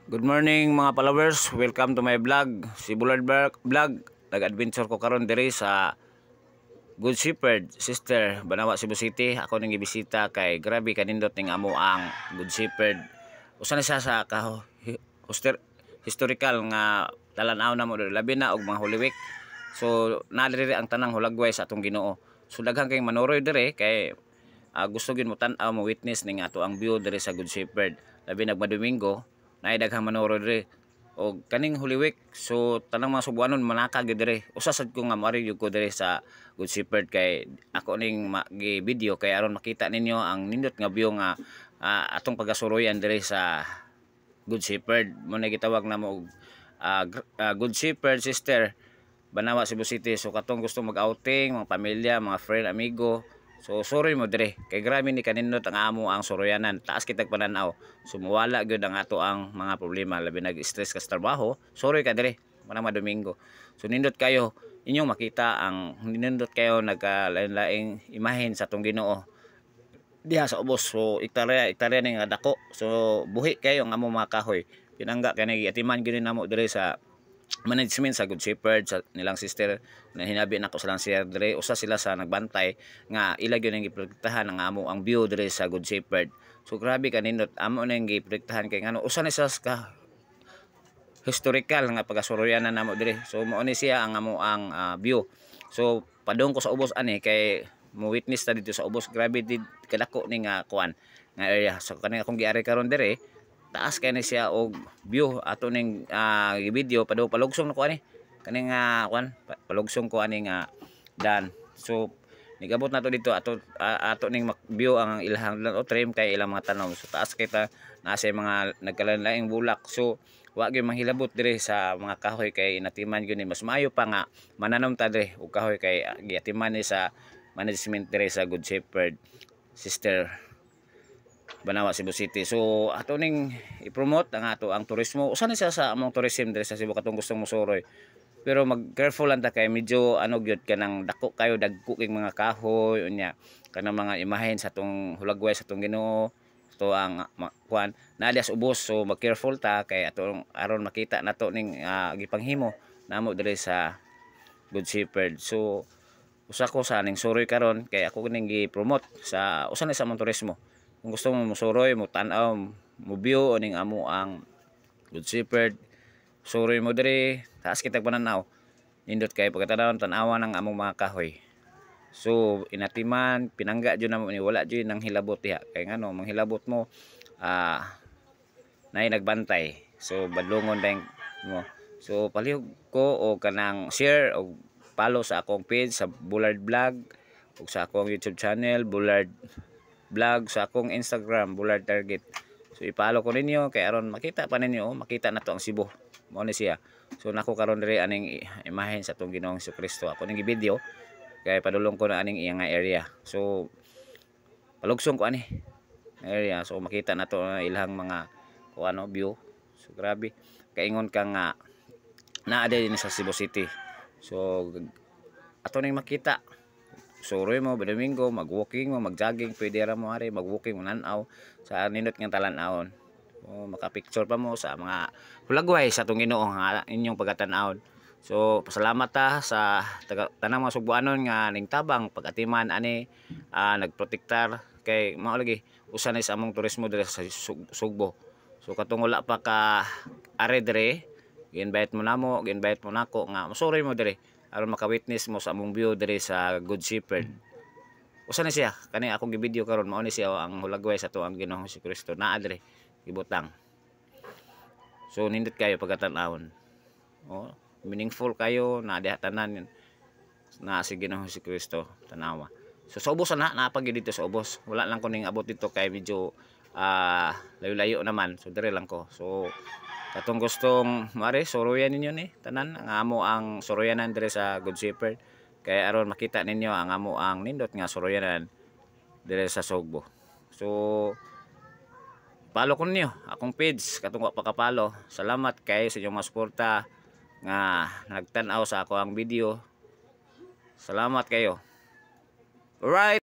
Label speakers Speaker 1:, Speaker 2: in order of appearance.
Speaker 1: Good morning mga followers, welcome to my vlog. Si Bullard Vlog. Nag-adventure ko karon diri sa Good Shepherd, Sister, Banawa, Cebu City. Ako nang gibisita kay grabe kanindot ning amo ang Good Shepherd. Usa na siya sa historical nga talanaw na mo diri labi na og mga Holy Week. So nadiri ang tanang hulagway sa atong Ginoo. So daghang kay manoroy diri kay gusto gyud mo tan-aw mo witness ning ato ang view diri sa Good Shepherd. Labi nagmadomingo naay daghang manoro diri og kaning Holy Week. So tanang mga Subuanon manaka gyud diri. Usa sad ko nga mari gyud ko diri sa Good Shepherd kay ako ning gi-video kay aron makita ninyo ang nindot nga view nga atong pagasuroyan diri sa Good Shepherd. Mo na gitawag na mo Good Shepherd, Sister, Banawa, Cebu City. So katong gusto mag-outing, mga pamilya, mga friend, amigo, so sorry mo dire kay grabe ni kanindot ang amo ang soroyanan. Taas kitag pananaw. Sumuwala gyud ang ato ang mga problema labi nag-stress ka sa trabaho. Sorry ka dire manang Domingo. So nindot kayo inyong makita ang nindot kayo nagkalain-laing imahen sa atong Ginoo diha sa ubos. So iktarya ning dako. So buhi kayo ang amo mga kahoy. Pinangga kay atiman gyud namo dire sa management sa Good Shepherd sa nilang sister na hinabi nako sa lang share dire. Usa sila sa nagbantay nga ila gyud ang giprotektahan ang amo ang view dire sa Good Shepherd. So grabe kanindot amo nang giprotektahan kay ngano usa ni sa ka historical nga pagasuroyanan namo dire. So mao ni siya ang amo ang view. So padung ko sa ubos ani kay mo witness ta dito sa ubos. Grabe did kadako ni nga kuan nga area. So kani akong giari karon dire taas kay ni siya og view ato ning video palugsong ko ani kaning kuan palugsong ko ani nga dan. So nigabot nato dito ato ning view ang ilang trim kay ilang mga tanaw. So taas kay ta nasa mga nagkalain-laing bulak. So wa gyud manghilabot dire sa mga kahoy kay natiman gyud ni mas maayo pa nga mananom ta dire og kahoy kay giatiman ni sa management dire sa Good Shepherd, Sister, Banawa, Cebu City. So ato ning i-promote ang ato ang turismo. Usa ni siya sa among tourism diri sa Cebu katong gustong mosuroy. Pero mag-careful lang ta kay medyo ano gyud kanang dako kayo dagko king mga kahoy unya kanang mga imahen sa atong hulagway sa atong Ginoo. To ang kuan nadia sa ubos. So mag-careful ta kay atong aron makita nato ning gipanghimo namo diri sa Good Shepherd. So usa ko sa ning suroy karon kay ako ning gi-promote sa usa ni sa among turismo. Kung gusto mo musuroy, mo tan-aw, mo view ning amo ang Good Shepherd, suroy mo diri, taas kitag pananaw. Nindot kay pagkatanaw tan-awan ang among mga kahoy. So inatiman, pinangga jud namo ni wala jud nang hilabot diha. Kay ngano manghilabot mo nay nagbantay. So badlongon dayng mo. So palihog ko o kanang share o follow sa akong page sa Bullard Vlog ug sa akong YouTube channel Bullard Vlog, sa akong Instagram Bullard Target. So i-follow ko ninyo kay aron makita pa ninyo, makita na to ang Cebu. Mao ni siya. So nako karon diri aning imahen sa atong Ginoong Jesucristo. Ako ning video kay padulong ko na aning iyang area. So palugsong ko ani area. So makita na to ilang mga kuano view. So grabe kaingon ka nga naa din sa Cebu City. So ato ning makita suroy mo Domingo, mag-walking mo, mag-jogging, pwede ra mo ari mag-walking nanaw sa nindot nga talan-awon. O maka-picture pa mo sa mga hulagway sa atong Ginoo nga inyong pagatan-awon. So pasalamat ta sa tanang mga Subuanon nga ning tabang pag-atiman ani nagprotektar kay mao lagi usa ni sa among turismo diri sa Sugbo. So katong wala pa ka are dire, gi-invite mo namo, gi-invite mo nako nga masuroy mo dire aron maka-witness mo sa among view diri sa Good Shepherd. Usa na siya kani akong gi-video karon mao ni siya ang hulagway sa tuang Ginoong Jesucristo naa diri gibutang. So nindot kayo pagkatan-awon. Oh, meaningful kayo na diha tanan na si Ginoong Jesucristo tanawa. So sa ubos na napag dito sa ubos. Wala lang ko ning abot dito kay medyo layo-layo naman. So dire lang ko. So katong gustong mare soroyan ninyo ni tanan ang amo ang soroyanan dire sa Good Shepherd kay aron makita ninyo ang amo ang nindot nga soroyanan dire sa Sugbo. So follow ko ninyo akong page katong wa pa ka-follow. Salamat kay sa inyong suporta nga nagtan-aw sa ako ang video. Salamat kayo. Alright.